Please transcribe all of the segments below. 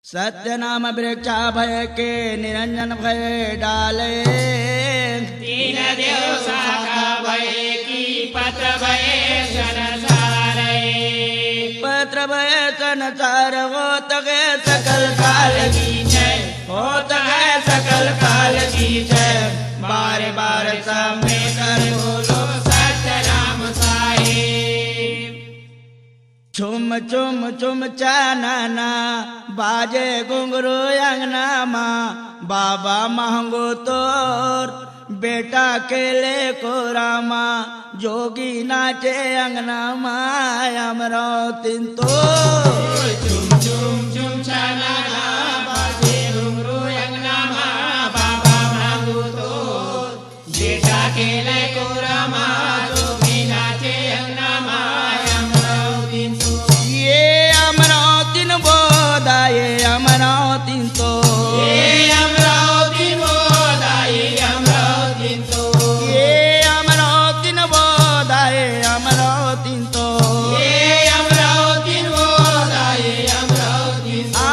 सत्य नाम वृक्षा भय के निरंजन भय डाले। तीन देव शाखा भय की पत्र भय संसारे। पत्र भय संसार होत है सकल काल की जय, होत है सकल काल की जय। बार बार सब में कर बोलो सत्य नाम साहिब। चुम चुम चुम चानना बाजे घुंघरू अंगना माँ। बाबा मांगो तोर बेटा केले को रामा। जोगी नाचे अंगना माँ अमरावती तो। चुम चुम चुम छाना बाजे घुंघरू अंगना माँ। बाबा मांगो तो बेटा केले को रामा। जोगी नाचे अंगना माँ अमरावती तो। ये अमरावती बोधा ये अमरावती तो। ये अमरावती बोधा ये अमरावती तो। ये अमरावती बोधा ये अमरावती तो। ये अमरावती बोधा ये अमरावती तो।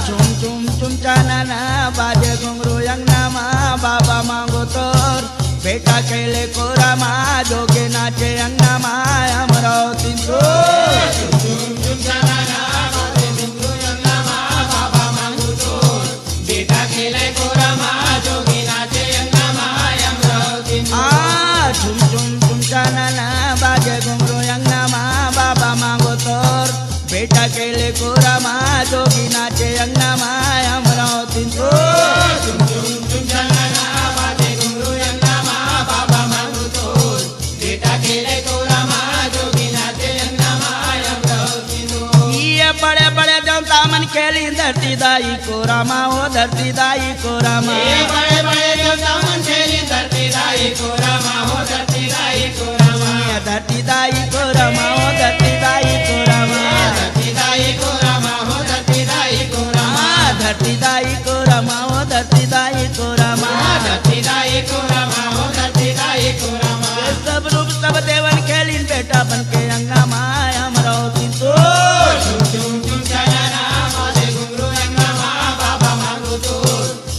चुम चुम चुम चानना बाजे घुंघरू अंगना माँ। बाबा मांगो तोर बेटा केले को रामा। जोगे नाचे अंगना माँ अमरावती तो। चुम चुम छाना बाजे घुंघरू अंगना माँ। बाबा मांगो तो बेटा केले को रामा। जोगी नाचे अंगना माँ अमरावती तो। चुम चुम चुम चानना बाजे घुंघरू अंगना माँ। बाबा मांगो तोर बेटा केले को रामा। जोगी नाचे अंगना माँ अमरावती तो। चुम चुम चुम छाना बाजे घुंघरू अंगना माँ। बाबा मांगो तो बेटा केले को रामा। जोगी नाचे अंगना माँ अमरावती तो। ये बड़े बड़े जनता मन खेली धरती दाई को रामा। हो धरती दाई को रामा। ये बड़े बड़े देवता मन खेली धरती दाई को रामा। हो धरती दाई को रामा। ये धरती दाई को रामा। हो धरती दाई को रामा। धरती दाई को रामा। हो धरती दाई को रामा। धरती दाई को रामा। हो धरती दाई को रामा। धरती दाई को रामा। हो धरती दाई को रामा। ये सब रूप सब देवन खेली बेटा बन के अंगना माँ अमरावती तो। चुम चुम चुम छाना बाजे घुंघरू अंगना माँ। बाबा मांगो तो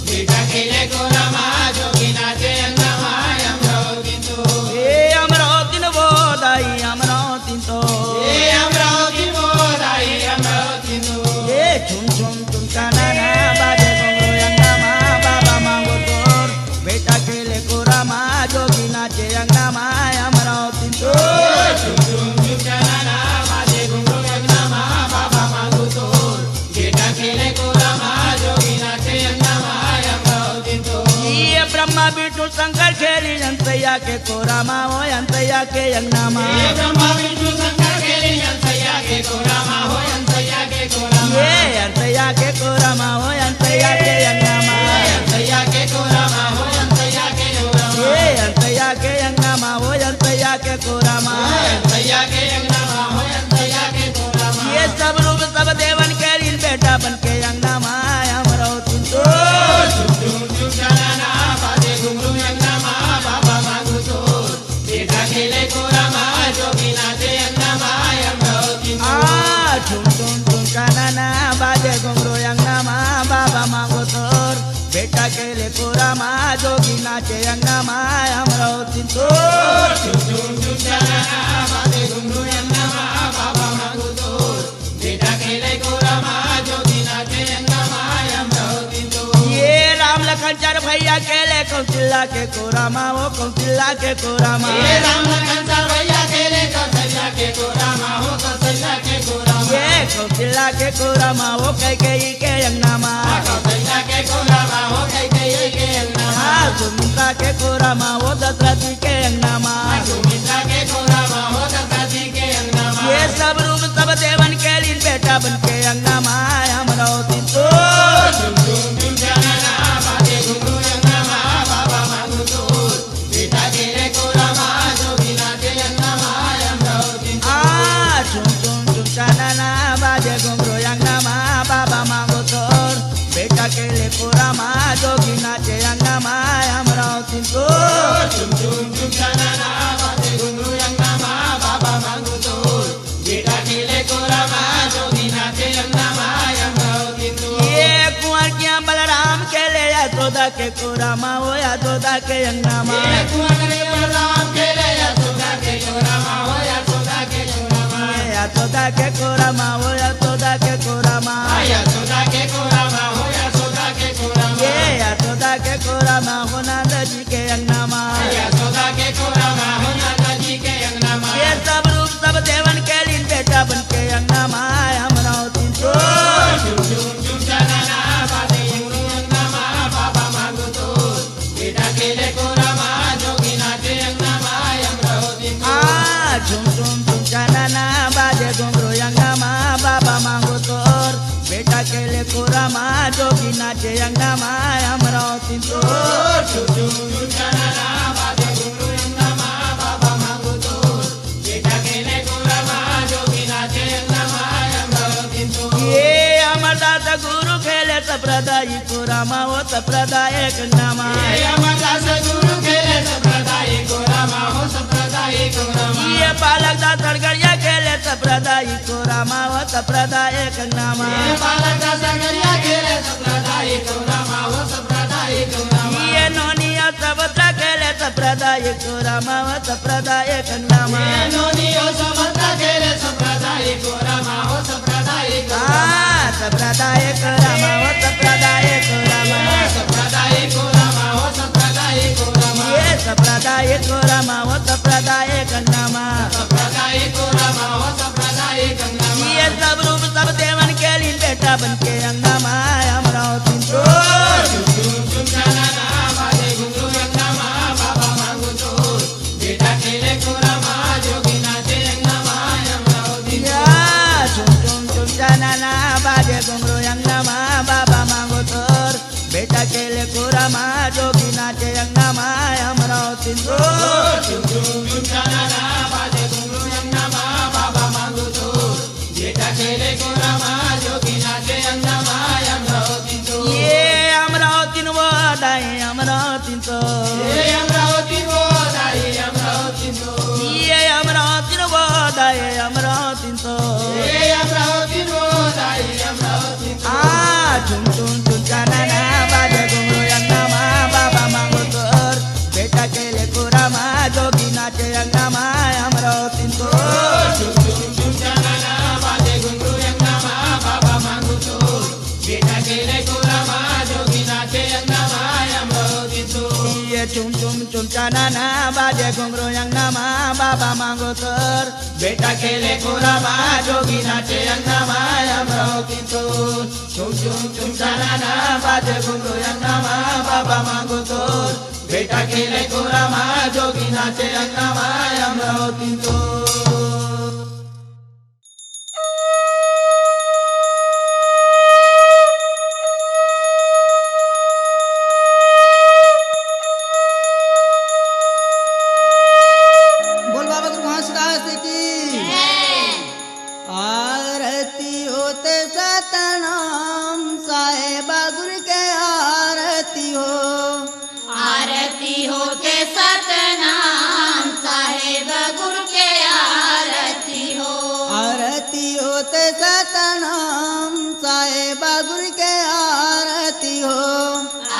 बेटा केले को रामा। जोगी नाचे अंगना माँ अमरावती तो। ये अमरावती न बोधाई अमरावती तो। ये अमरावती बोधा ये अमरावती तो। ये झुम झुम झुम चानना बाजे घुंघरू अंगना माँ। बाबा मांगो तोर बेटा केले को रामा। जोगी नाचे अंगना माँ अमरावती तो। चुम चुम चुम छाना बाजे घुंघरू अंगना माँ। बाबा मांगो तो बेटा केले को रामा। जोगी नाचे अंगना माँ अमरावती तो। ये ब्रह्मा विष्णु शंकर खेली अंतैया के को रामा। हो अंतैया के अंगना माँ। ये ब्रह्मा विष्णु शंकर खेली अंतैया के को रामा। हो अंतैया के को रामा। ये अंतैया के को रामा। हो अंतैया के अंगना माँ। अंतैया के को रामा। हो अंतैया के को रामा। ये अंतैया के अंगना माँ। हो अंतैया के को रामा। अंतैया के अंगना माँ। हो अंतैया के को रामा। ये सब रूप सब देवन कैलीन बेटा बन के अंगना माँ अमरावती तो। चुम चुम चुम छाना बाजे घुंघरू अंगना माँ। बाबा मांगो तो बेटा केले को रामा। जोगी नाचे अंगना माँ अमरावती तो। झुम झुम झुम चानना बाजे घुंघरू अंगना माँ। बाबा मांगो तोर बेटा केले को रामा। जोगी नाचे अंगना माँ अमरावती तो। चुम चुम चुम छाना बाजे घुंघरू अंगना माँ। बाबा मांगो तो बेटा केले को रामा। जोगी नाचे अंगना माँ अमरावती तो। ये राम लखन चार भैया केले कौशल्या के को रामा। हो कौशल्या के को रामा। ये राम लखन चार भैया केले कौशल्या के को रामा। हो कौशल्या के को रामा। ये कौशल्या के को रामा। हो कैकेयी के अंगना माँ। कौशल्या के को रामा। हो कैकेयी के अंगना माँ। सुमित्रा के को रामा। हो दशरथी के अंगना माँ। सुमित्रा के को रामा। हो दशरथी के अंगना माँ। ये सब रूप सब देवन कैलीन बेटा बन के अंगना माँ अमरावती तो। चुम चुम चुम छाना बाजे घुंघरू अंगना माँ। बाबा मांगो तो बेटा केले को रामा। जोगी नाचे अंगना माँ अमरावती तो। झुम झुम झुम चानना बाजे घुंघरू अंगना माँ। बाबा मांगो तोर बेटा केले को रामा। जोगी नाचे अंगना माँ अमरावती तो। चुम चुम चुम छाना बाजे घुंघरू अंगना माँ। बाबा मांगो तो बेटा केले को रामा। जोगी नाचे अंगना के कोरा मा हो यशोदा के अंगना मा कुंवरी बलराम खेले यशोदा के कोरा मा हो यशोदा के कोरा मा यशोदा के कोरा मा हो यशोदा के कोरा मा यशोदा के कोरा मा हो यशोदा के कोरा मा ये यशोदा के कोरा मा हो नंद जी के अंगना मा यशोदा के कोरा मा हो नंद जी के अंगना मा ये सब रूप सब देवन के लीन बेटा बन के अंगना मा हमरा तीन तो झुम झुम झुम चनना बाजे घुंघरू अंगना मा बाबा मांगो तो बेटा खेले कोरा मा जोगी नाचे अंगना मा हमरो दिन झुम झुम झुम चनना बाजे घुंघरू अंगना मा बाबा मांगो तोर बेटा के ले कोरा मा जोगी नाचे अंगना मा हमरा तीन तो झुम झुम झुम चनना बाजे घुंघरू अंगना मा बाबा मांगो तो बेटा खेले कोरा मा जोगी नाचे अंगना मा हमरो दिन ये अमरदास गुरु खेले संप्रदाय कोरा मा हो संप्रदाय अंगना मा अमरदास गुरु खेले संप्रदाय कोरा मा हो संप्रदाय कोरा मा ये बालक दास गड़गड़िया खेले संप्रदाय कोरा मा हो संप्रदाय अंगना मा बालक दास गड़गड़िया खेले संप्रदाय कोरा मा हो संप्रदाय कोरा मा ये नोनिया सबत्रा खेले संप्रदाय कोरा मा हो संप्रदाय अंगना मा नोनियो समता खेले संप्रदाय कोरा मा हो संप्रदाय कोरा मा संप्रदाय कोरा मा हो संप्रदाय कोरा मा संप्रदाय कोरा मा हो संप्रदाय कोरा मा ये संप्रदाय कोरा मा हो संप्रदाय अंगना मा संप्रदाय कोरा मा हो संप्रदाय गंगा मा ये सब रूप सब देवन के लीन बेटा बन के अंगना मा हमरा तीन तो झुम झुम झुम चनना बाजे घुंघरू अंगना मा बाबा मांगो तो बेटा खेले कोरा मा जोगी नाचे अंगना मा हमरो दिन झुम झुम झुम चनना बाजे घुंघरू अंगना मा बाबा मांगो तोर बेटा के ले कोरा मा जोगी नाचे अंगना मा हमरा तीन तो झुम झुम झुम चनना बाजे घुंघरू अंगना मा बाबा मांगो तो बेटा खेले कोरा मा जोगी नाचे अंगना मा हमरो दिन ये अमरावती वो दाई अमरावती तो ये अमरावती वो दाई अमरावती तो ये अमरावती वो दाई अमरावती तो ये अमरावती वो दाई अमरावती तो झुम झुम झुम चनना बाजे घुंघरू अंगना मा बाबा मांगो तोर बेटा के ले कोरा मा जोगी नाचे अंगना मा अमरावती तो झुम झुम झुम चनना बाजे घुंघरू अंगना मा बाबा मांगो तो बेटा खेले कोरा मा जोगी नाचे अंगना मा हमरो दिन तो ये झुम झुम झुम चनना बाजे घुंघरू अंगना मा बाबा मांगो तोर बेटा के ले कोरा मा जोगी नाचे अंगना मा अमरावती तो झुम झुम झुम चनना बाजे घुंघरू अंगना मा बाबा मांगो तोर बेटा के ले कोरा मा जोगी नाचे अंगना मा अमरावती तो बोल बाबा दुर्घासदास की आरती होते सतनाम साहेबा गुरु के आरती हो आरती होते सतनाम साहेब गुरु के आरती हो आरती होते सतनाम साहेबा गुरु के आरती हो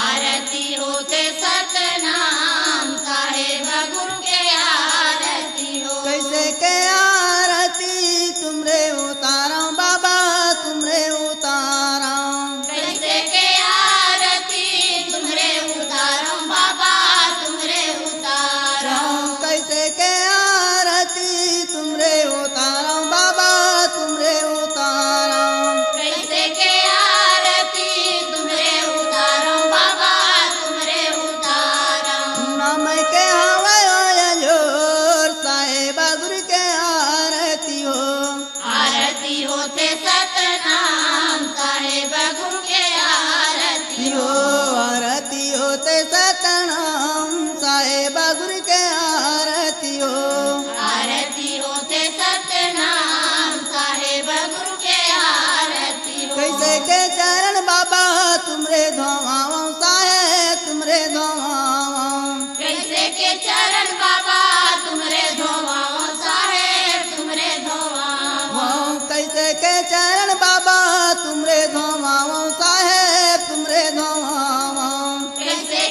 आरती होते सतनाम साहेब गुरु के आरती हो कैसे के आरती तुमरे उतारा बाबा तुमरे उतारा कैसे के आरती तुमरे उतारो बाबा तुमरे उतारो कैसे के आरती तुमरे उतारा बाबा तुमरे उतारा कैसे के आरती तुमरे उतारो बाबा तुमरे उतारो नाम के हवा जोर साहेबा गुरु के आरती हो आरती होते सतनाम साहेब गुरु के आरती हो हो आरती होते सतनाम साहेबा गुरु के आरती हो आरती होते सतनाम साहेब गुरु के आरती हो कैसे के चरण बाबा तुमरे धोवाओ साहेब तुमरे धोवाओ कैसे के चरण बाबा तुमरे धोवाओ साहेब तुमरे धोवाओ कैसे के चरण बाबा तुमरे धोवाओ साहेब तुमरे धोवाओ कैसे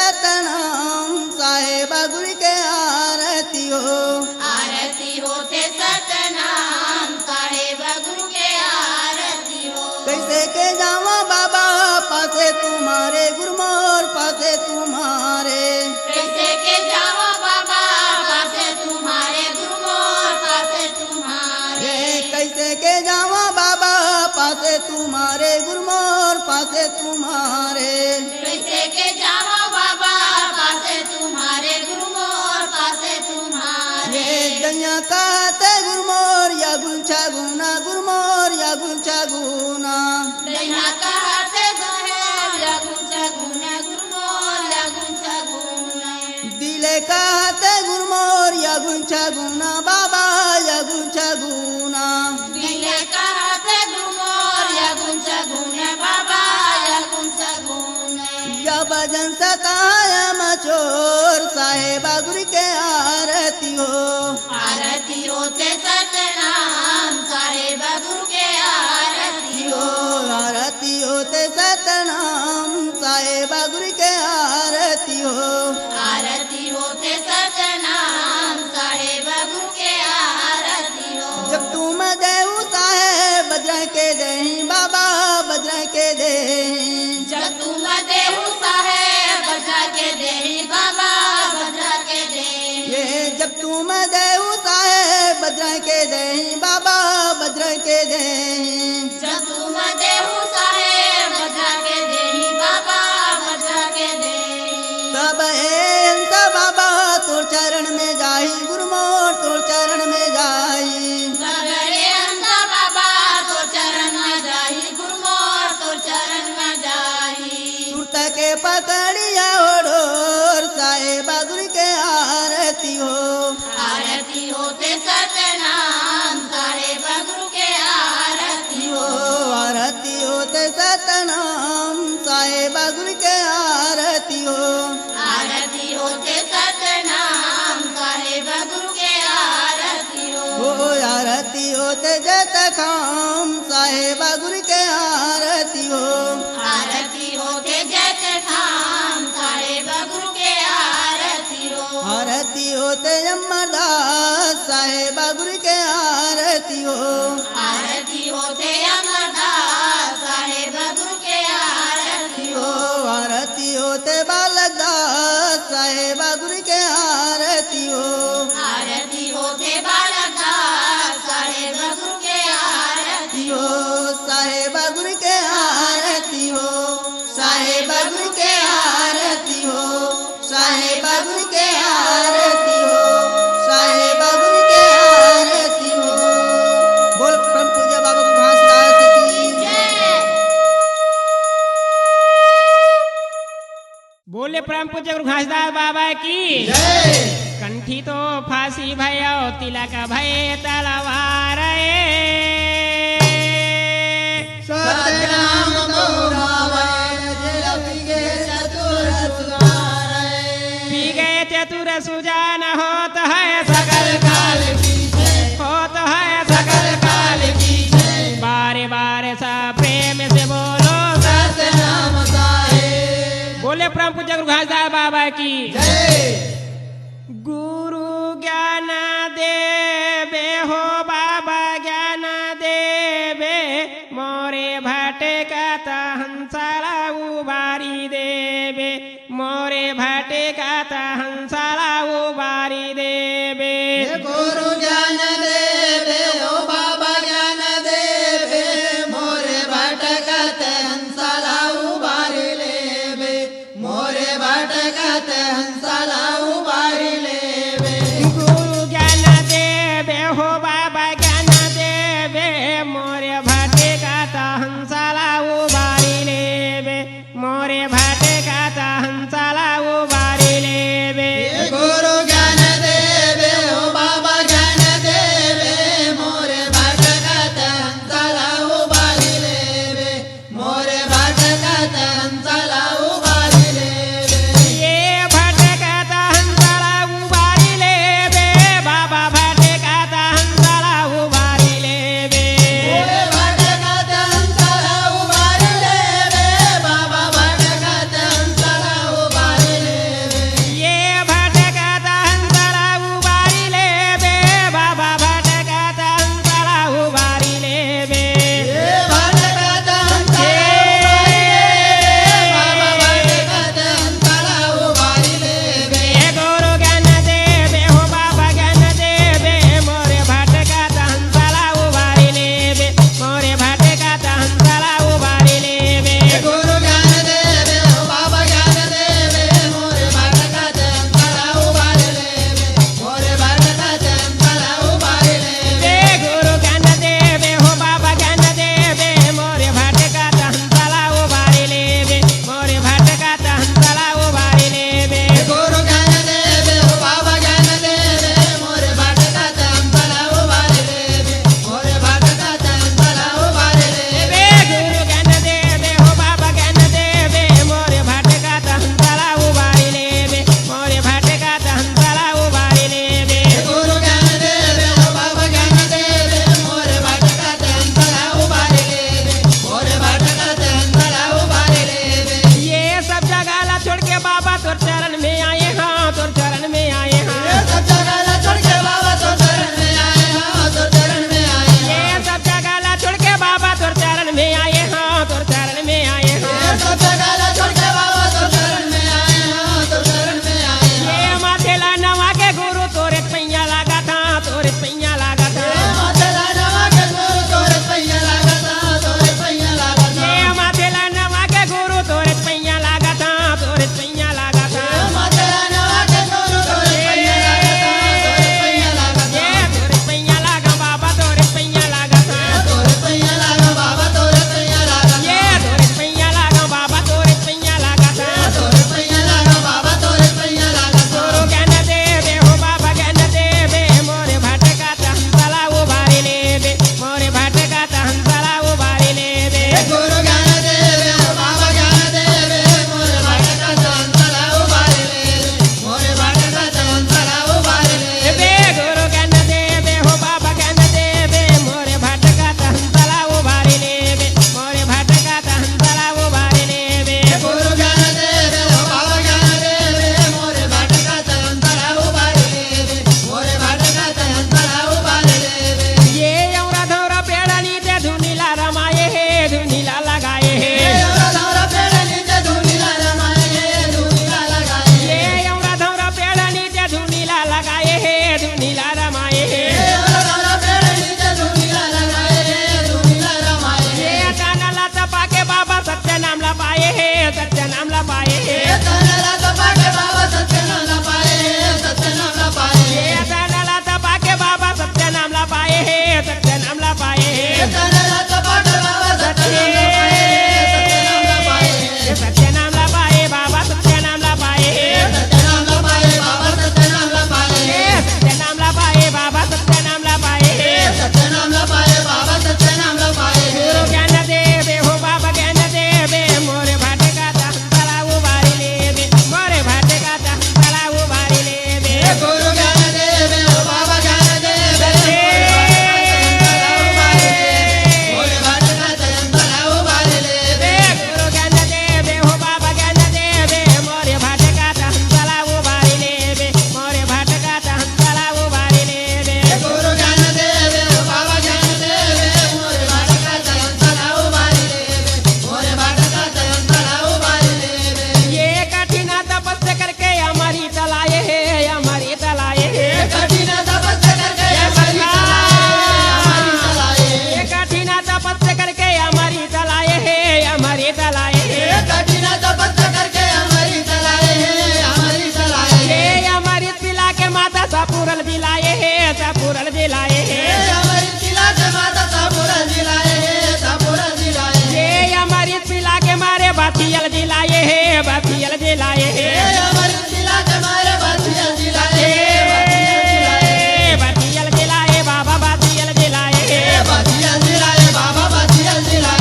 सतनाम साहेब गुरु के आरती हो आरती होते सतनाम साहेब गुरु के आरती हो कैसे के जावा बाबा पासे तुम्हारे गुरमोर पासे तुम्हारे कैसे के जाओ बाबा पासे तुम्हारे गुरुमोर पासे तुम्हारे कैसे के जावा बाबा पासे तुम्हारे गुरमोर पासे तुम्हारे कैसे के जाओ बाबा पासे तुम्हारे गुरुमोर पासे तुम्हारे दनिया कहते गुरमोर या गुंचा गुना गुरमोर या गुंचा गुना दैना कहते गुरुमोर लगुन सगुन गुरुमोर लगुन सगुन दिले कहते गुरमोर या गुंचा गुना बाबा या गुंचा गुना दिले कहते गुरुमोर लगुन सगुन बाबा लगुन सगुन या भजन सताया मचोर साहेबा गुरु के आरती हो आरती होते सतनाम साहेब गुरु के आरती हो आरती होते सतनाम साहेबा गुरु के आरती हो आरती होते सतनाम साहेब गुरु के आरती हो जब तुम देऊ साहेब बजरा के दही बाबा बजरा के दही जब तुम देहु साहेब बजा के दे बाबा बजा के दे ये जब तुम देऊ साहेब बजरा के दही बाबा बजरा के दही जब तुम देहु साहेब बजा के दे बाबा बजा के दे तब अंत बाबा तोर चरण में जाई गुरुमोर तोर चरण में जाई सगरे अंत बाबा तो चरण में जाही गुरुमोर तो चरण में जाही सुरत के पकड़िया ओढ़ोर साहेबा गुरु के आरती हो आरती होते सतनाम साहेब गुरु के आरती हो आरती होते सतनाम साहेबा गुरु के आरती हो आरती होते सतनाम साहेब गुरु के आरती हो ओ आरती होते जत खाम साहेबा गुरु के आरती हो आरती होते जत खाम साहेब गुरु के आरती हो आरती होते अमरदास साहेबा गुरु के आरती हो आरती होते अमरदास साहेब गुरु के आरती हो आरती होते बालकदास साहेबा गुरु के आरती हो आरती होते बालकदास साहेब गुरु के आरती हो साहेबा गुरु के आरती हो साहेबा गुरु के आरती हो साहेबा गुरु के आरती हो साहेबा गुरु के आरती हो बोल परम पूज्य बाबा गुरु घासदास की जय बोले परम पूज्य गुरु घासदास बाबा की कंठी तो फांसी भयो तिलक भय तलवार सतनाम पी गए चतुर सुजान होत है सकल काल होत है सकल काल बारे बारे सा प्रेम से बोलो सतनाम साहेब बोले परम पूज्य गुरु घासदास बाबा की गुरु ज्ञान देवे हो बाबा ज्ञान देवे मोरे भटकत हंसला उबारी देवे मोरे भटकत हंसला उबारी देवे गुरु ज्ञान देवे ओ बाबा ज्ञान देवे मोरे भटकत हंसला उबारी लेवे मोरे भटकत हंसला उबारी लेवे गुरु ज्ञान देवे हो बाबा ज्ञान देवे मोरे भटकत हंसला उबारी लेवे मोरे भटकत हंसला उबारी लेवे गुरु ज्ञान देवे ओ बाबा ज्ञान देवे मोरे भटकत हंसला उबारी लेवे मोरे भटकत हंसला उबारी लेवे ये भटकत हंसला उबारी लेवे बाबा भटकत हंसला उबारी लेवे मोरे भटकत हंसला उबारी लेवे बाबा भटकत हंसला उबारी लेवे बाथियल जिलाए हे बाथियल जिलाए हे अमृत जिला जमारे बाथियल जिला बाथियल जिलाए बाबा बाथियल जिलाए बाथियल जिला बाबा बाथियल जिला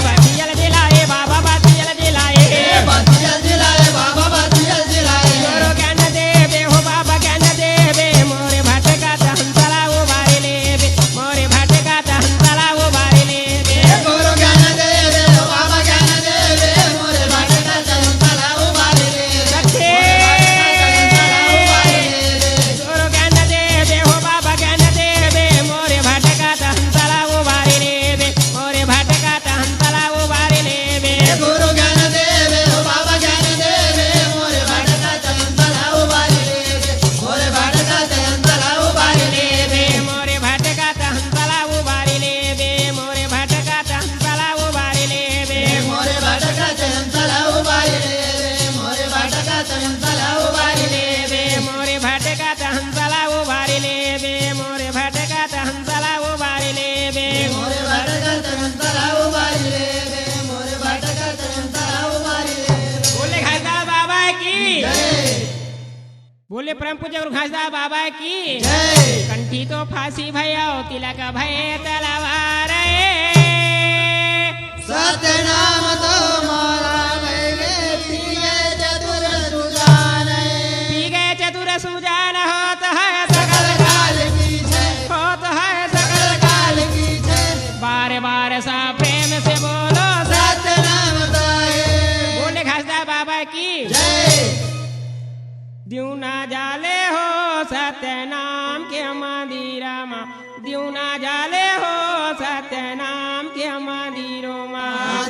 बाथियल जिलाए बाबा बाथियल जिलाए बाथियल जिला बाबा बाथियल जिला गुरु ज्ञान देवे हो बाबा ज्ञान देवे मोरे भटका हंसला उबारी लेवे मोरे भटका हंसला उबारी लेवे गुरु ज्ञान देवे बाबा ज्ञान देवे मोरे भटका चंचला उबारी ले सच्चे गुरु ज्ञान देवे हो बाबा ज्ञान देवे मोरे भटका हंसला उबारी लेवे मोरे भटका हंसला उबारी लेवे गुरु ज्ञान देवे बाबा ज्ञान देवे मोरे भटका चंचला उबारी ले मोरे भटका चंचला उबारी ले मोरे भटका हंसला उबारी लेवे मोरे भटका हंसला उबारी लेवे मोरे भटका चंचला उबारी ले मोरे भटका चंचला उबारी ले मोरे भटका हंसला उबारी लेवे मोरे भटका हंसला उबारी लेवे मोरे भटका चंचला उबारी ले मोरे भटका चंचला उबारी ले बोले खासदार बाबा की जय बोले परम पूज्य गुरु खासदार बाबा की जय कंठी तो फांसी भयो तिलक भय तलवार सत्यनाम तो मोरा गए पिए चतुर सुजान पी गए चतुर सुजान होत है सकल काल की जय होत है सकल काल की जय बार बार सा प्रेम से बोलो सत्यनाम तो है बोले खासदार बाबा की जय द्यू ना जाले हो सत्यनाम के मंदिरा मा द्यू ना जाले हो सत्यनाम के मंदिरो मा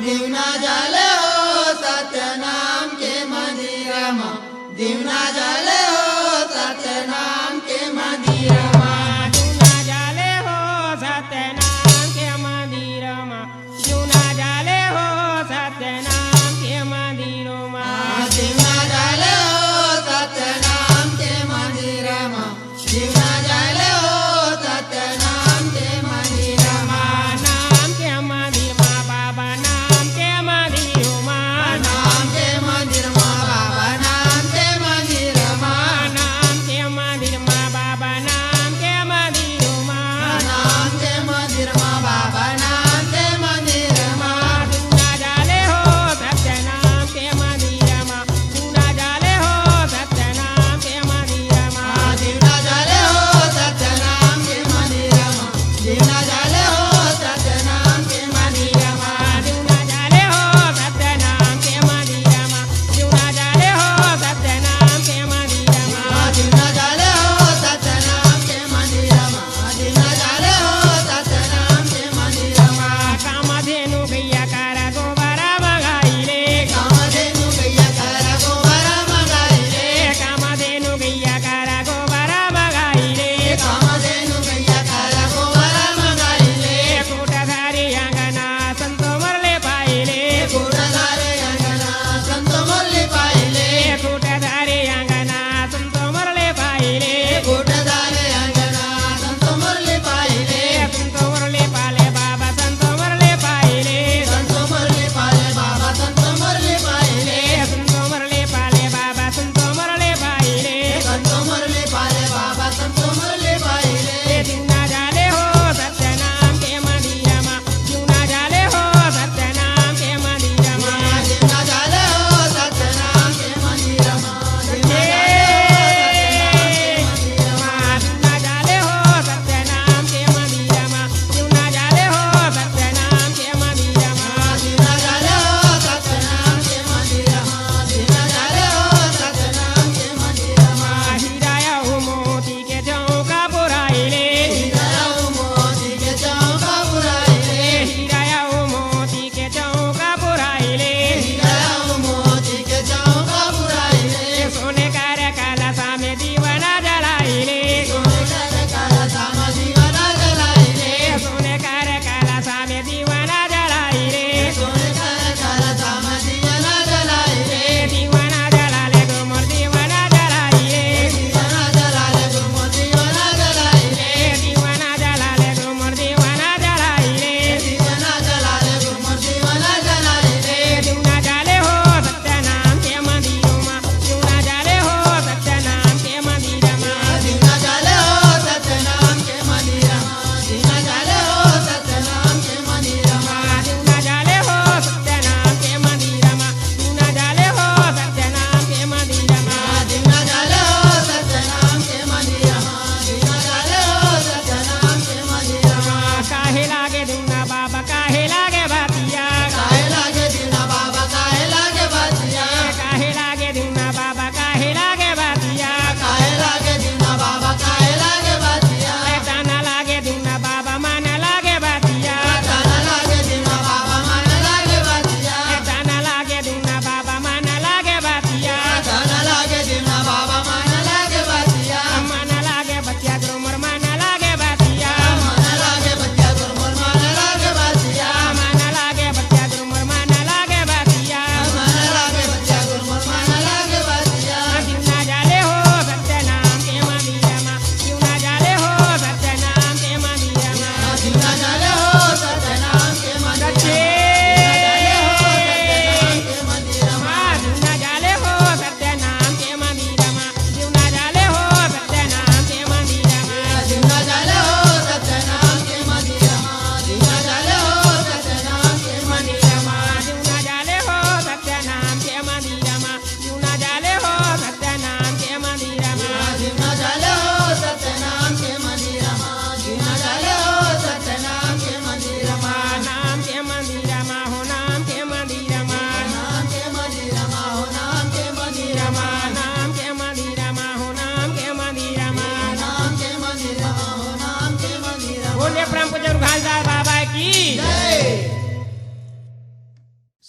दिवना जाले हो सत्यनाम के मंदिरमा दिवना जाले हो सत्यनाम के मंदिरमा द्यू ना जाले हो सत्यनाम के मंदिरो मा द्यू ना जाले हो सत्यनाम के मंदिरो मा दिवना जाले हो सत्यनाम के मंदिरमा दिवना जाले हो सत्यनाम के मंदिरमा नाम के मंदिर मा बाबा नाम के मंदिरो मा नाम के मंदिरमा बाबा नाम के मंदिरमा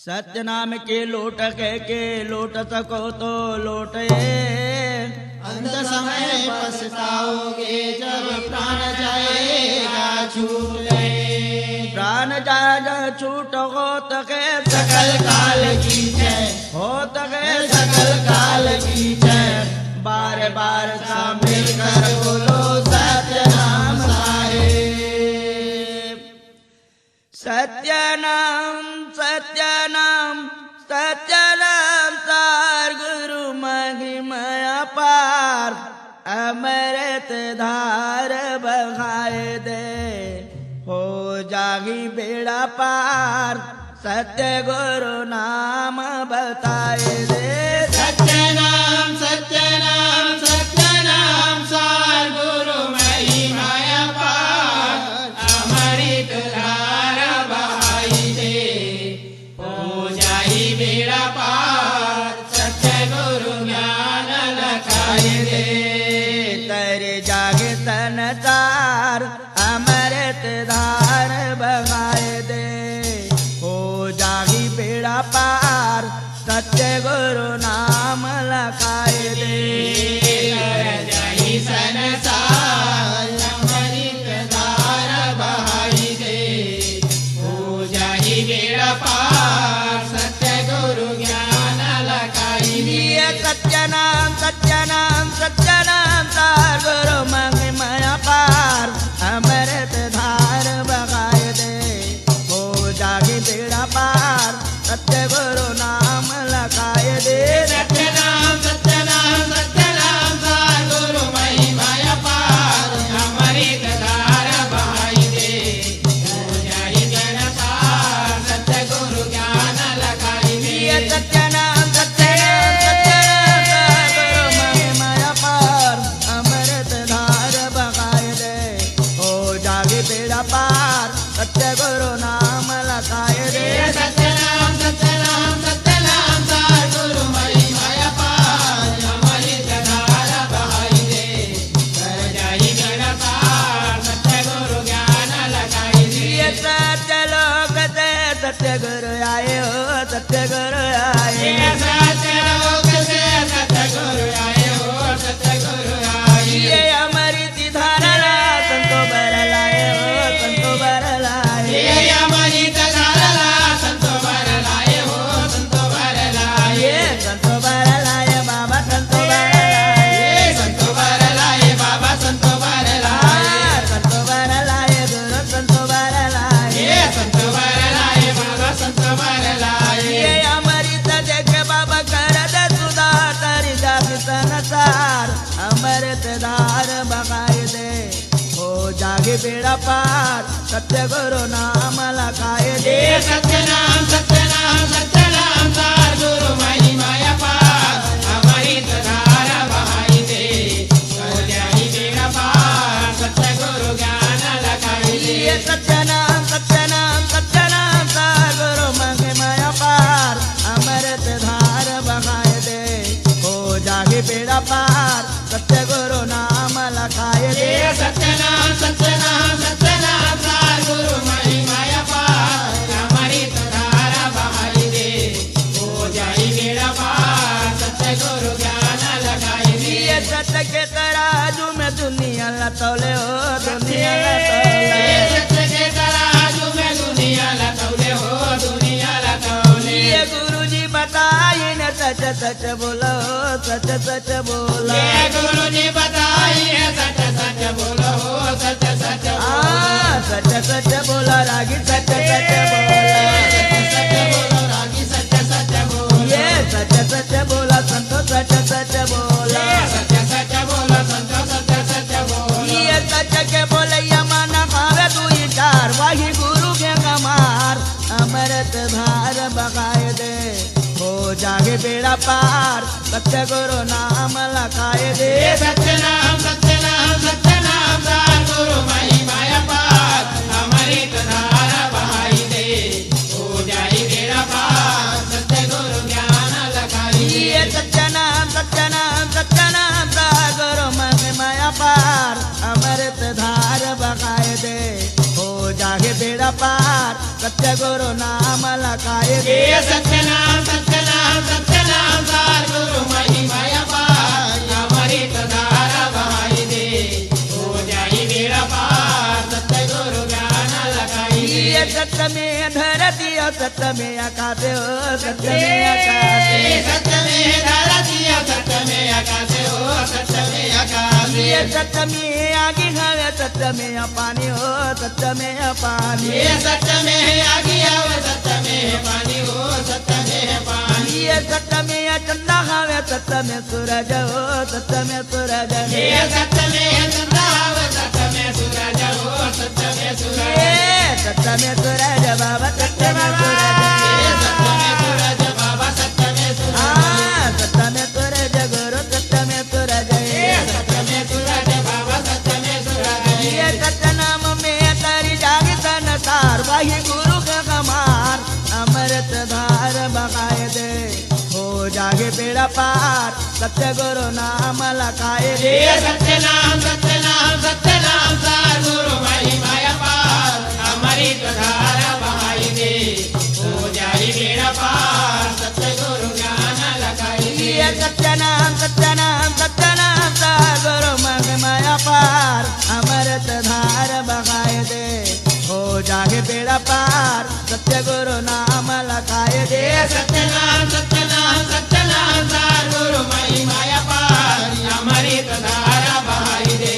सत्य नाम के लोट कह के लोट सको तो लोटे, अंत समय पछताओगे जब प्राण जाएगा छूट। प्राण जाएगा छूट हो तके सकल काल की जय, हो तके सकल काल की जय। बार बार सामने कर बोलो सत्य नाम साहेब। सत्य नाम सत्य नाम सत्य नाम सार गुरु महिमा पार, अमृत धार बहाए दे हो जागी बेड़ा पार। सत्य गुरु नाम बताए दे, सत्य नाम सत्य नाम सत्य नाम सार गुरु महिमा पार, अमृत धार बहाई दे हो जाई बेड़ा पार। सत्य गुरु ज्ञान लखाए दे, तेरे जागे तन तार अमृत धार बहाए दे हो जागी बेड़ा पार। सत्य गुरु नाम लखाए दे, जाई संसार अमृत धार बहाई दे हो जाई बेड़ा पार। सत्य गुरु ज्ञान लखाई दे, ये सत्य नाम सार गुरु महिमा पार, अमृत धार बहाए दे हो जागी बेड़ा पार। सत्य गुरु नाम लखाए दे, सत्य नाम सार गुरु महिमा पार, अमृत धार बहाई दे हो जाई बेड़ा पार। सत्य गुरु ज्ञान लखाई दे, ये सत्य नाम सार गुरु महिमा पार, अमृत धार बहाए दे हो जागी बेड़ा पार। सत्य गुरु नाम लखाए दे, सत्य नाम सार गुरु महिमा पार, अमृत धार बहाई दे हो जाई बेड़ा पार। सत्य गुरु ज्ञान लखाई दे, ये सत्य लोक से सत्य गुरु आए हो, सत्य गुरु आए। सत्य लोक से सत्य गुरु आए हो, सत्य गुरु आए। ये अमृत धारा संतो बर लाए हो, संतो बर लाए। ये अमृत धारा संतो बर लाए हो, संतो बर लाए। ये संतो बर लाए बाबा, संतो बर लाए। ये संतो बर लाए बाबा, संतो बर लाए। संतो बर लाए गुरु, संतो बर लाए। ये संतो बर लाए बाबा, संतो बर लाए। ये अमृत देख बाबा कर दे सुधार, तारी जाग संसार अमृत धार बहाए दे हो जागे बेड़ा पार। सत्य गुरु नाम लखाए दे, सत्य नाम सार गुरु महिमा पार, अमृत धार बहाई दे हो जाई बेड़ा पार। सत्य गुरु ज्ञान लखाई दे, ये सत्य नाम सार गुरु महिमा पार, अमृत धार बहाए दे हो जागे बेड़ा पार। सत्य गुरु नाम लखाए दे, सत्य नाम सार गुरु महिमा पार, अमृत धार बहाई दे हो जाई बेड़ा पार। सत्य गुरु ज्ञान लखाई दे, ये सत्य के तराजू में दुनिया लतौले हो, दुनिया लतौले। सत्य के तराजू में दुनिया लतौले हो, दुनिया लतौले। ये गुरु जी बताई न सच सच बोलो, सच सच बोलो। ये गुरु जी बताई है सच सच बोलो हो, सच सच बोलो। सच सच बोला रागी, सच सच बोला। सच बोलो रागी, सच सच बोलो। ये सच सच बोला संतो, सच सच बोला। सच सच बोलो संतो, सच सच बोलो। ये सच के बोले यमन खावे तू ही चार, वही गुरु के कमार। अमृत धार बहाए दे हो जागे बेड़ा पार। सत्य गुरु नाम लखाए दे, सत्य नाम सार गुरु महिमा पार, अमृत धार बहाई दे हो जाई बेड़ा पार। सत्य गुरु ज्ञान लखाई दे, ये सत्य नाम सार गुरु महिमा पार, अमृत धार बहाए दे हो जागे बेड़ा पार। सत्य गुरु नाम लखाए दे ये सत्यनाम सत्यनाम सत्यनाम सार गुरु महिमा पार अमृत धारा बहाई दे हो जाई बेड़ा पार सत्य गुरु ज्ञान लगाई दे ये सत्य में धरती और सत्य में आकाश हो सत्य में आकाश सत्य में धरती सत्य में आकाश हो सत्य में आकाश ये सत्य में आगे हवे सत्य में पानी हो सत्य में पानी ये सत्य में आगे हवे सत्य में पानी हो सत्य में पानी ये सत्य में चंदा हवे सत्य में सूरज हो सत्य में सूरज ये सत्य में चंदा हवे सत्य में सूरज हो सत्य में सूरज ये सत्य में सूरज बाबा सत्य में सूरज ये सत्य में सूरज बाबा सत्य में सूरज सत्य में सूरज गुरु सत्य में सूरज सत्य में सूरज बाबा सत्य में सूरज ये सत्य नाम में तारी जाग संसार वही गुरु का कमार अमृत धार बगाए दे हो जागे बेड़ा पार सत्य गुरु नाम लखाए दे सत्यनाम सत्यनाम सत्यनाम सार गुरु महिमा पार अमृत धारा बहाई दे हो जाई बेड़ा पार सत्य गुरु ज्ञान लगाई दे ये सत्यनाम सत्यनाम सत्यनाम सार गुरु महिमा पार अमृत धार बगाए दे हो जागे बेड़ा पार सत्य गुरु नाम लखाए दे सत्यनाम सत्यनाम सत्यनाम सार गुरु महिमा पार अमृत धारा बहाई दे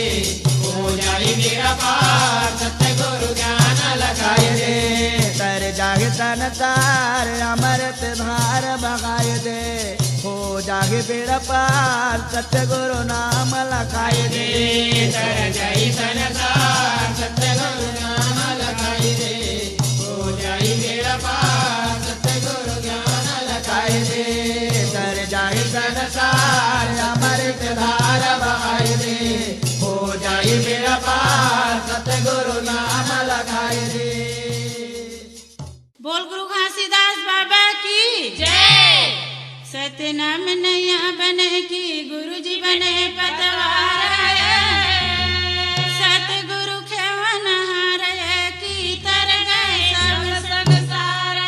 हो जाई बेड़ा पार सत्य गुरु ज्ञान लगाई दे तर जागे संसार अमृत धार बगाए दे हो जागे बेड़ा पार सत्य गुरु नाम लखाए दे तर जाई संसार सत्य गुरु ज्ञान लगाई दे हो जाई बेड़ा पार सत्य गुरु ज्ञान लगाई दे तर जागे संसार अमृत धार बहाई दे हो जाई बेड़ा पार सत्य गुरु नाम लगाई दे बोल गुरु घासीदास बाबा की जय। सत्यनाम नैया बने की गुरु जी बने पतवार सतगुरु खेवन हार की तर गए सब संसार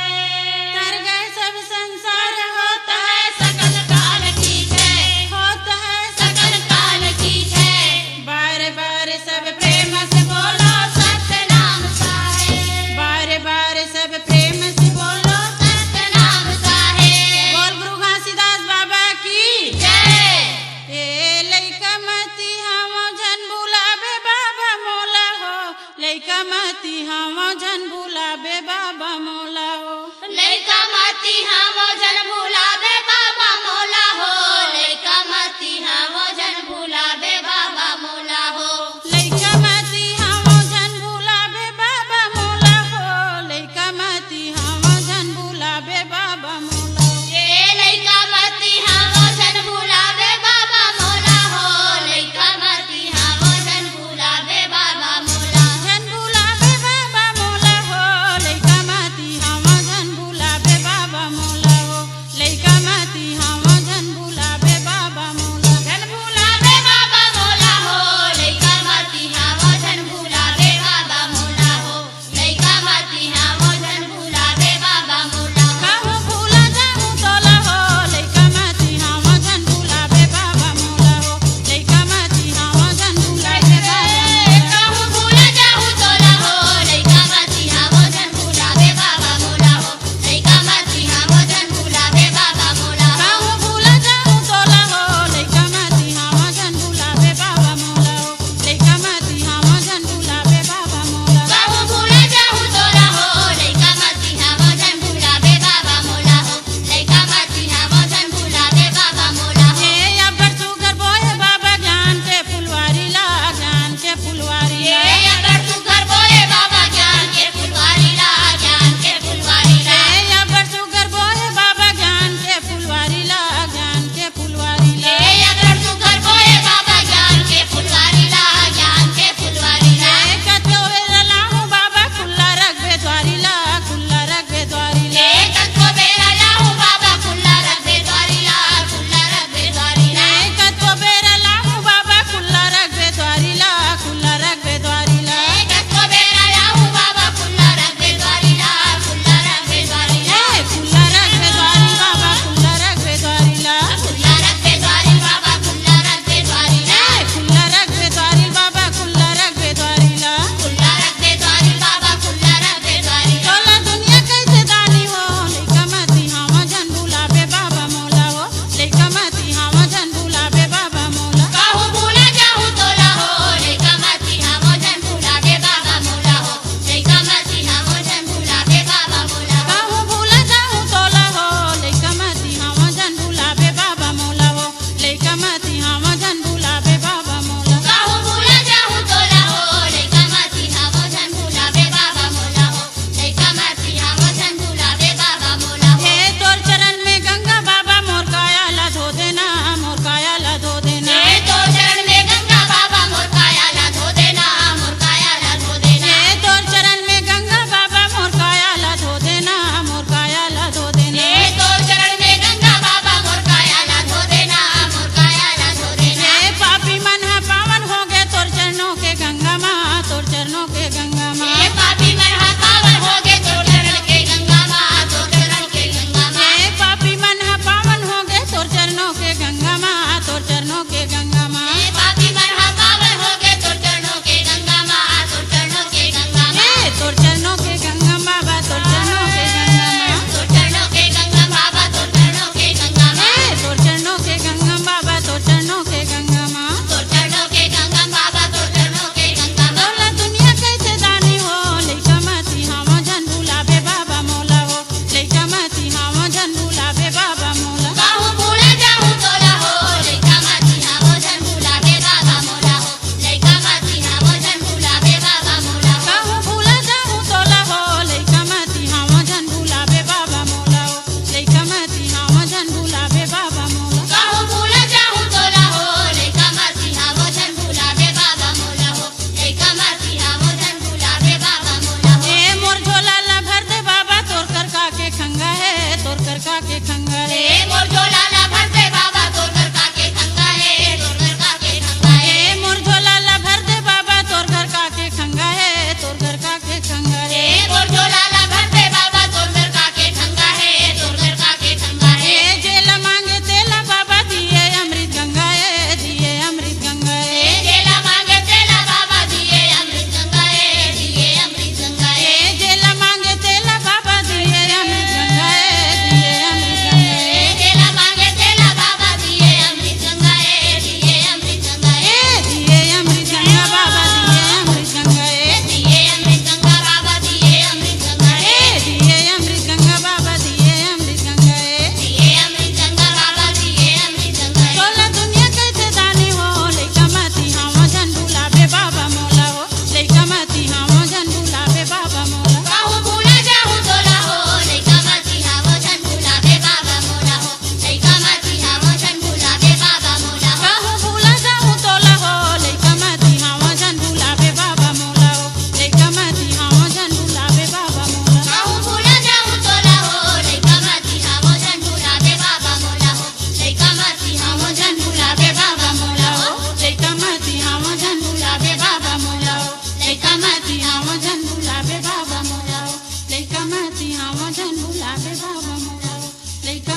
तर गए सब संसार होता है सकल काल की जय होता है सकल काल की जय। बार बार सब प्रेम से बोलो सत्यनाम साहे बार बार सब प्रेम से बोलो सत्यनाम साहे बोल गुरु घासीदास बाबा की जय। ए लइका मती हम जन भुलाबे बाबा मोला हो लइका मती हम जन भुलाबे बाबा मोला हो लइका मती हम जन भुलाबे बाबा मोला हो लइका मती हम जन भुलाबे बाबा मोला हो लइका मती हम जन भुलाबे बाबा मोला हो लइका मती हम जन भुलाबे बाबा मोला ए लइका मती हम जन भुलाबे बाबा मोला हो लइका मती हम जन भुलाबे बाबा मोला जन भुलाबे बाबा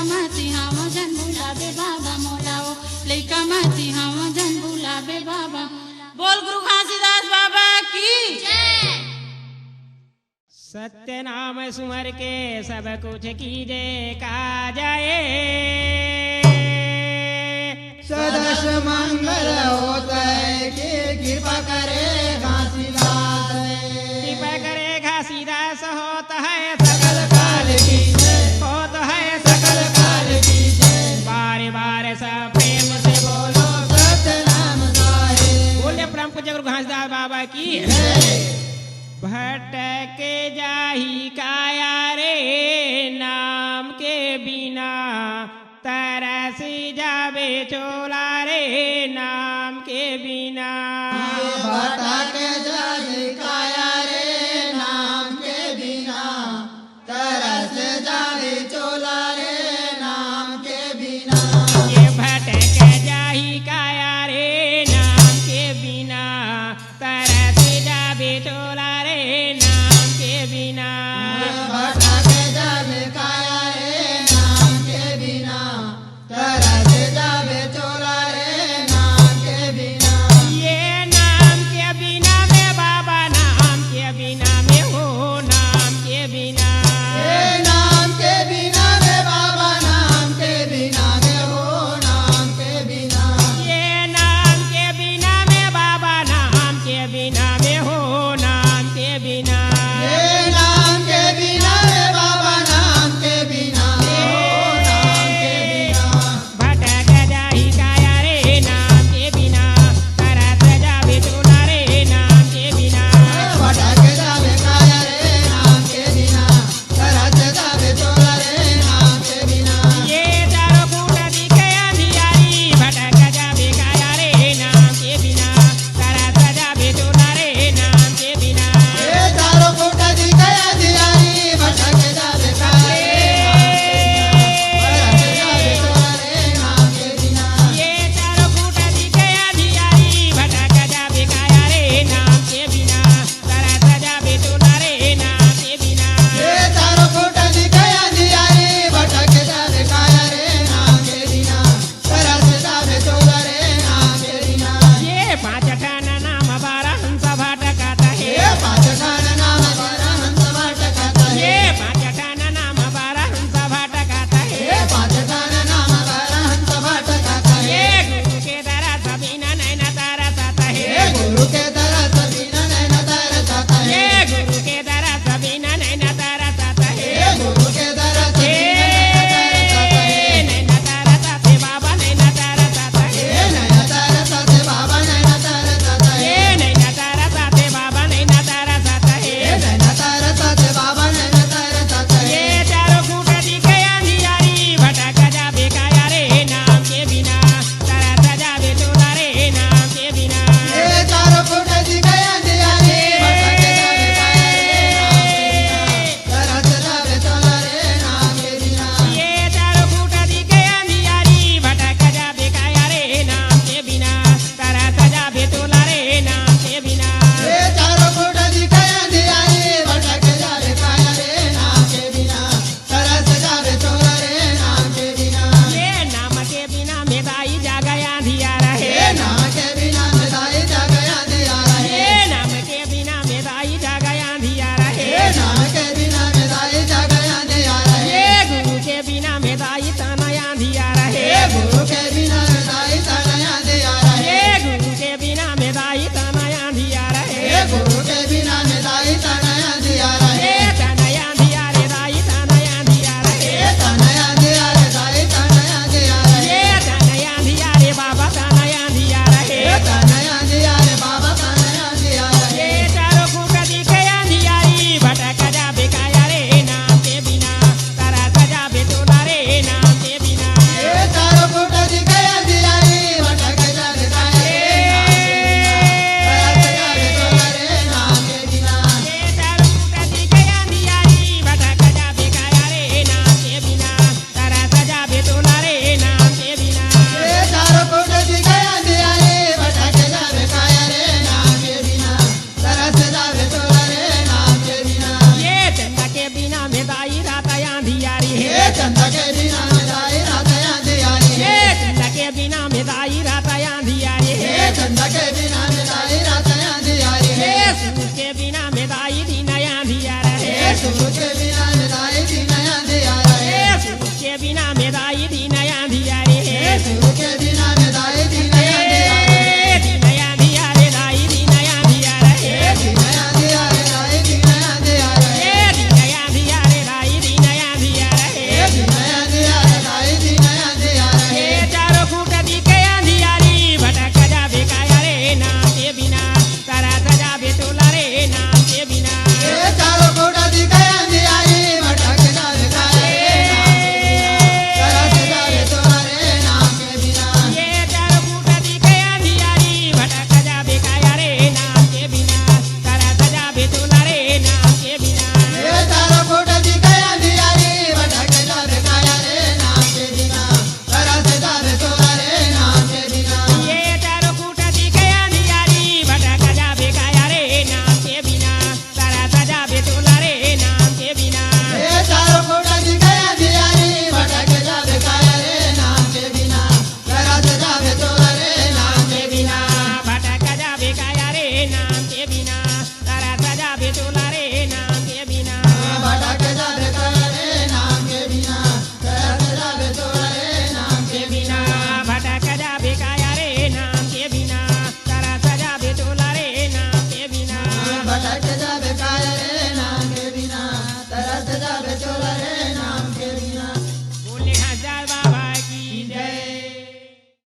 मती हम जन भुलावे बाबा मोला ओ लइका मती हम जन भुलावे बाबा। बोल गुरु घासीदास बाबा की जय। सत्य नाम सुमर के सब कुछ कीजे का जाए, सदस मंगल होता है कि कृपा करे घासीदास। कृपा करे घासीदास होता है सकल काल की जय, होता है सकल काल की जय। बारे बारे सब प्रेम से बोलो सत्य नाम गाए। बोले परम पूज्य गुरु घासीदास बाबा की। भटके जाही काया रे नाम के बिना, तरस जावे चोला रे नाम के बिना। भटक जाए काया रे नाम के बिना, तरस जाए चोला रे नाम के बिना। ये भटक जाही काया रे नाम के बिना, तरस जावे चोला रे नाम के बिना। भटक जाए काया रे नाम के बिना, तरस जाए चोला रे नाम के बिना। ये नाम के बिना में बाबा नाम शिव के